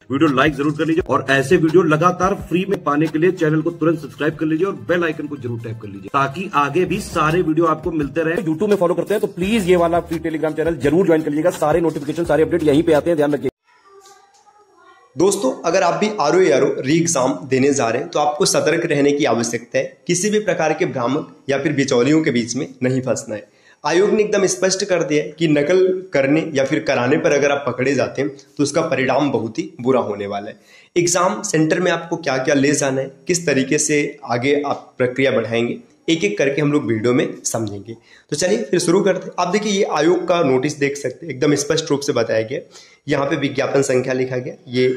Video like जरूर कर लीजिए और ऐसे वीडियो लगातार फ्री में पाने के लिए चैनल को तुरंत सब्सक्राइब कर लीजिए और बेल आइकन को जरूर टैप कर लीजिए ताकि आगे भी सारे वीडियो आपको मिलते रहे। यूट्यूब में फॉलो करते हैं तो प्लीज ये वाला फ्री टेलीग्राम चैनल जरूर ज्वाइन कर लीजिएगा। सारे नोटिफिकेशन सारे अपडेट यहीं पे आते हैं, ध्यान रखिए। दोस्तों, अगर आप भी आरओ री एग्जाम देने जा रहे हैं तो आपको सतर्क रहने की आवश्यकता है। किसी भी प्रकार के भ्रामक या फिर बिचौलियों के बीच में नहीं फंसना है। आयोग ने एकदम स्पष्ट कर दिया है कि नकल करने या फिर कराने पर अगर आप पकड़े जाते हैं तो उसका परिणाम बहुत ही बुरा होने वाला है। एग्जाम सेंटर में आपको क्या क्या ले जाना है, किस तरीके से आगे आप प्रक्रिया बढ़ाएंगे, एक एक करके हम लोग वीडियो में समझेंगे। तो चलिए फिर शुरू करते हैं। आप देखिए, ये आयोग का नोटिस देख सकते हैं, एकदम स्पष्ट रूप से बताया गया। यहाँ पे विज्ञापन संख्या लिखा गया। ये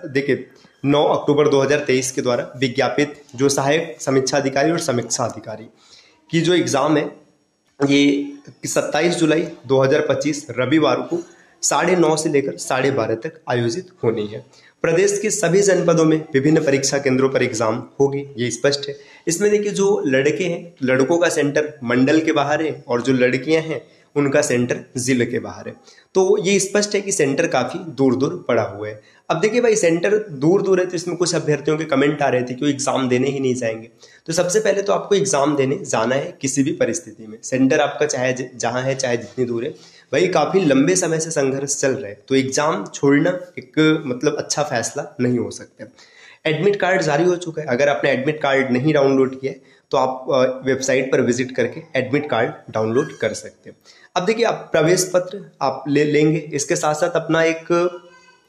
देखिए 9 अक्टूबर 2023 के द्वारा विज्ञापित जो सहायक समीक्षा अधिकारी और समीक्षा अधिकारी की जो एग्जाम है ये 27 जुलाई 2025 रविवार को 9:30 से लेकर 12:30 तक आयोजित होनी है। प्रदेश के सभी जनपदों में विभिन्न परीक्षा केंद्रों पर एग्जाम होगी, ये स्पष्ट है। इसमें देखिए, जो लड़के हैं लड़कों का सेंटर मंडल के बाहर है और जो लड़कियां हैं उनका सेंटर जिले के बाहर है। तो ये स्पष्ट है कि सेंटर काफी दूर दूर पड़ा हुआ है। अब देखिए भाई, सेंटर दूर दूर है तो इसमें कुछ अभ्यर्थियों के कमेंट आ रहे थे कि वो एग्जाम देने ही नहीं जाएंगे। तो सबसे पहले तो आपको एग्जाम देने जाना है किसी भी परिस्थिति में। सेंटर आपका चाहे जहां है चाहे जितनी दूर है, भाई काफी लंबे समय से संघर्ष चल रहा है तो एग्जाम छोड़ना एक मतलब अच्छा फैसला नहीं हो सकता। एडमिट कार्ड जारी हो चुका है। अगर आपने एडमिट कार्ड नहीं डाउनलोड किया है तो आप वेबसाइट पर विजिट करके एडमिट कार्ड डाउनलोड कर सकते हैं। अब देखिए, आप प्रवेश पत्र आप ले लेंगे, इसके साथ साथ अपना एक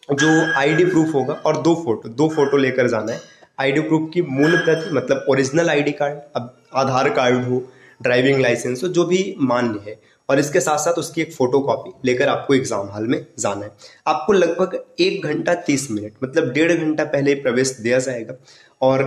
जो आईडी प्रूफ होगा और दो फोटो लेकर जाना है। आईडी प्रूफ की मूल प्रति मतलब ओरिजिनल आईडी कार्ड, अब आधार कार्ड हो, ड्राइविंग लाइसेंस हो, जो भी मान्य है, और इसके साथ साथ उसकी एक फोटो कॉपी लेकर आपको एग्जाम हॉल में जाना है। आपको लगभग 1 घंटा 30 मिनट मतलब 1.5 घंटा पहले प्रवेश दिया जाएगा और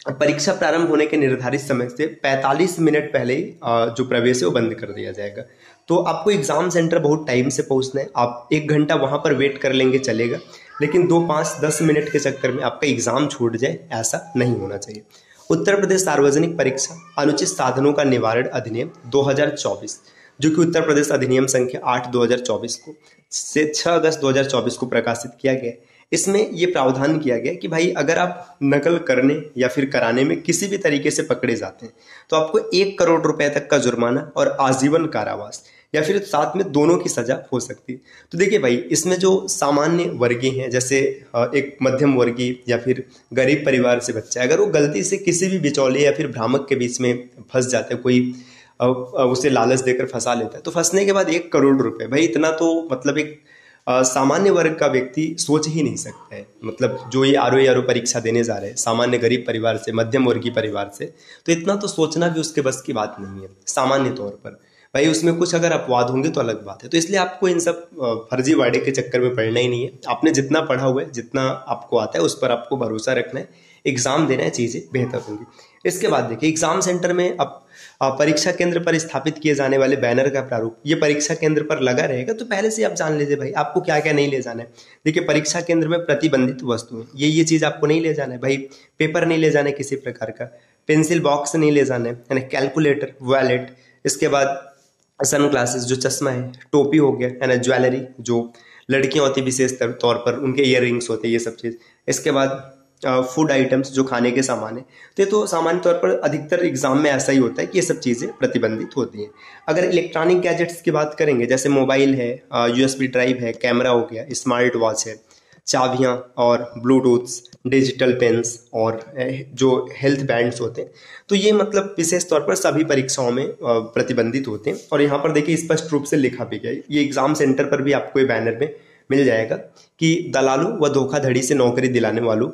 परीक्षा प्रारंभ होने के निर्धारित समय से 45 मिनट पहले जो प्रवेश है वो बंद कर दिया जाएगा। तो आपको एग्जाम सेंटर बहुत टाइम से पहुंचना है। आप 1 घंटा वहां पर वेट कर लेंगे चलेगा, लेकिन 2, 5, 10 मिनट के चक्कर में आपका एग्जाम छूट जाए, ऐसा नहीं होना चाहिए। उत्तर प्रदेश सार्वजनिक परीक्षा अनुचित साधनों का निवारण अधिनियम 2024, जो कि उत्तर प्रदेश अधिनियम संख्या 8 2024 को से 6 अगस्त 2024 को प्रकाशित किया गया। इसमें यह प्रावधान किया गया कि भाई अगर आप नकल करने या फिर कराने में किसी भी तरीके से पकड़े जाते हैं तो आपको 1 करोड़ रुपए तक का जुर्माना और आजीवन कारावास या फिर साथ में दोनों की सजा हो सकती है। तो देखिए भाई, इसमें जो सामान्य वर्गीय हैं, जैसे एक मध्यम वर्गीय या फिर गरीब परिवार से बच्चा है, अगर वो गलती से किसी भी बिचौलिए या फिर भ्रामक के बीच में फंस जाता है, कोई उसे लालच देकर फंसा लेता है, तो फंसने के बाद 1 करोड़ रुपए, भाई इतना तो मतलब एक सामान्य वर्ग का व्यक्ति सोच ही नहीं सकता है। मतलब जो ये आरओ परीक्षा देने जा रहे हैं सामान्य गरीब परिवार से, मध्यम वर्गीय परिवार से, तो इतना तो सोचना भी उसके बस की बात नहीं है सामान्य तौर पर। भाई उसमें कुछ अगर अपवाद होंगे तो अलग बात है। तो इसलिए आपको इन सब फर्जीवाड़े के चक्कर में पड़ना ही नहीं है। आपने जितना पढ़ा हुआ है, जितना आपको आता है, उस पर आपको भरोसा रखना है, एग्जाम देना है, चीजें बेहतर होंगी। इसके बाद देखिए, एग्जाम सेंटर में अब परीक्षा केंद्र पर स्थापित किए जाने वाले बैनर का प्रारूप ये परीक्षा केंद्र पर लगा रहेगा। तो पहले से आप जान लीजिए भाई आपको क्या क्या नहीं ले जाना है। देखिए, परीक्षा केंद्र में प्रतिबंधित वस्तुएं ये चीज आपको नहीं ले जाना है। भाई पेपर नहीं ले जाना है किसी प्रकार का, पेंसिल बॉक्स नहीं ले जाना है, कैलकुलेटर, वॉलेट, इसके बाद सन ग्लासेस जो चश्मा है, टोपी हो गया है ना, ज्वेलरी जो लड़कियां होती है विशेष तौर पर उनके इयर रिंग्स होते हैं, ये सब चीज। इसके बाद फूड आइटम्स जो खाने के सामान है, तो ये तो सामान्य तौर पर अधिकतर एग्जाम में ऐसा ही होता है कि ये सब चीजें प्रतिबंधित होती हैं। अगर इलेक्ट्रॉनिक गैजेट्स की बात करेंगे, जैसे मोबाइल है, यूएसबी ड्राइव है, कैमरा हो गया, स्मार्ट वॉच है, चाबियां और ब्लूटूथ, डिजिटल पेन्स और जो हेल्थ बैंड्स होते हैं, तो ये मतलब विशेष तौर पर सभी परीक्षाओं में प्रतिबंधित होते हैं। और यहाँ पर देखिए स्पष्ट रूप से लिखा भी गया है, ये एग्जाम सेंटर पर भी आपको ये बैनर में मिल जाएगा कि दलालों व धोखाधड़ी से नौकरी दिलाने वालों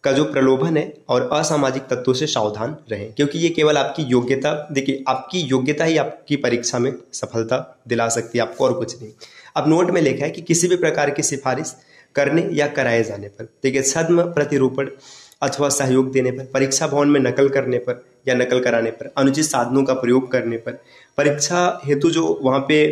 का जो प्रलोभन है और असामाजिक तत्वों से सावधान रहें, क्योंकि ये केवल आपकी योग्यता, देखिए आपकी योग्यता ही आपकी परीक्षा में सफलता दिला सकती है आपको, और कुछ नहीं। अब नोट में लिखा है कि किसी भी प्रकार की सिफारिश करने या कराए जाने पर, देखिए छद्म प्रतिरूपण अथवा सहयोग देने पर, परीक्षा भवन में नकल करने पर या नकल कराने पर, अनुचित साधनों का प्रयोग करने पर, परीक्षा हेतु जो वहाँ पे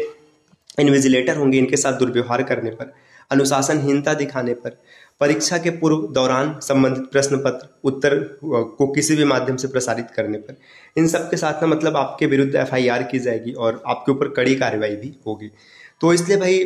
इन्विजिलेटर होंगे इनके साथ दुर्व्यवहार करने पर, अनुशासनहीनता दिखाने पर, परीक्षा के पूर्व दौरान संबंधित प्रश्न पत्र उत्तर को किसी भी माध्यम से प्रसारित करने पर, इन सब के साथ ना मतलब आपके विरुद्ध एफआईआर की जाएगी और आपके ऊपर कड़ी कार्रवाई भी होगी। तो इसलिए भाई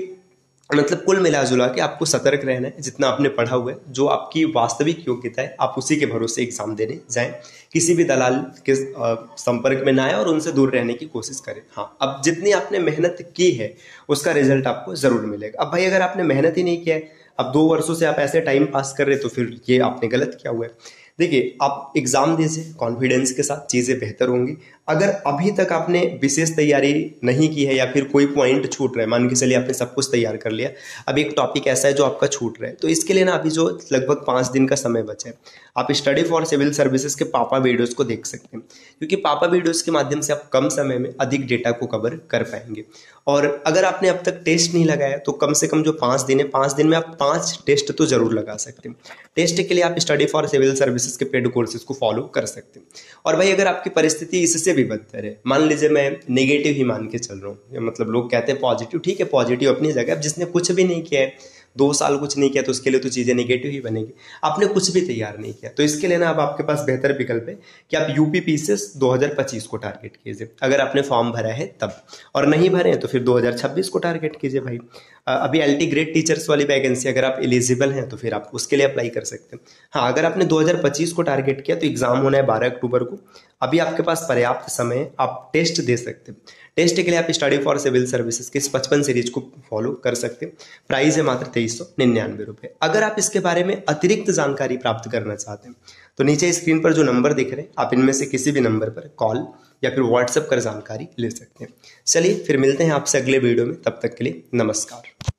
मतलब कुल मिला जुला के आपको सतर्क रहना है, जितना आपने पढ़ा हुआ है, जो आपकी वास्तविक योग्यता है, आप उसी के भरोसे एग्जाम देने जाएं। किसी भी दलाल के संपर्क में ना आए और उनसे दूर रहने की कोशिश करें। हाँ, अब जितनी आपने मेहनत की है उसका रिजल्ट आपको जरूर मिलेगा। अब भाई अगर आपने मेहनत ही नहीं किया है, अब 2 वर्षों से आप ऐसे टाइम पास कर रहे, तो फिर ये आपने गलत किया हुआ है। देखिए, आप एग्जाम दीजिए कॉन्फिडेंस के साथ, चीज़ें बेहतर होंगी। अगर अभी तक आपने विशेष तैयारी नहीं की है या फिर कोई पॉइंट छूट रहा है, मान के चलिए आपने सब कुछ तैयार कर लिया, अब एक टॉपिक ऐसा है जो आपका छूट रहा है, तो इसके लिए ना अभी जो लगभग 5 दिन का समय बचा है, आप स्टडी फॉर सिविल सर्विसेज के पापा वीडियोज़ को देख सकते हैं, क्योंकि पापा वीडियोज़ के माध्यम से आप कम समय में अधिक डेटा को कवर कर पाएंगे। और अगर आपने अब तक टेस्ट नहीं लगाया तो कम से कम जो 5 दिन है, 5 दिन में आप 5 टेस्ट तो जरूर लगा सकते हैं। टेस्ट के लिए आप स्टडी फॉर सिविल सर्विसेज के पेड कोर्सेज को फॉलो कर सकते हैं। और भाई अगर आपकी परिस्थिति इससे भी बदतर है, मान लीजिए मैं नेगेटिव ही मान के चल रहा हूँ, मतलब लोग कहते हैं पॉजिटिव, ठीक है पॉजिटिव अपनी जगह, अब जिसने कुछ भी नहीं किया है, 2 साल कुछ नहीं किया, तो उसके लिए तो चीज़ें नेगेटिव ही बनेगी। आपने कुछ भी तैयार नहीं किया, तो इसके लिए ना अब आपके पास बेहतर विकल्प है कि आप यूपी पीसीएस 2025 को टारगेट कीजिए, अगर आपने फॉर्म भरा है तब, और नहीं भरे हैं तो फिर 2026 को टारगेट कीजिए भाई। अभी एलटी ग्रेड टीचर्स वाली वैकेंसी अगर आप एलिजिबल हैं तो फिर आप उसके लिए अप्लाई कर सकते हैं। हाँ, अगर आपने 2025 को टारगेट किया तो एग्जाम होना है 12 अक्टूबर को, अभी आपके पास पर्याप्त समय है, आप टेस्ट दे सकते हैं। टेस्ट के लिए आप स्टडी फॉर सिविल सर्विसेज के इस 55 सीरीज को फॉलो कर सकते हैं। प्राइस है मात्र 2399 रुपये। अगर आप इसके बारे में अतिरिक्त जानकारी प्राप्त करना चाहते हैं तो नीचे स्क्रीन पर जो नंबर दिख रहे हैं, आप इनमें से किसी भी नंबर पर कॉल या फिर व्हाट्सएप कर जानकारी ले सकते हैं। चलिए फिर मिलते हैं आपसे अगले वीडियो में, तब तक के लिए नमस्कार।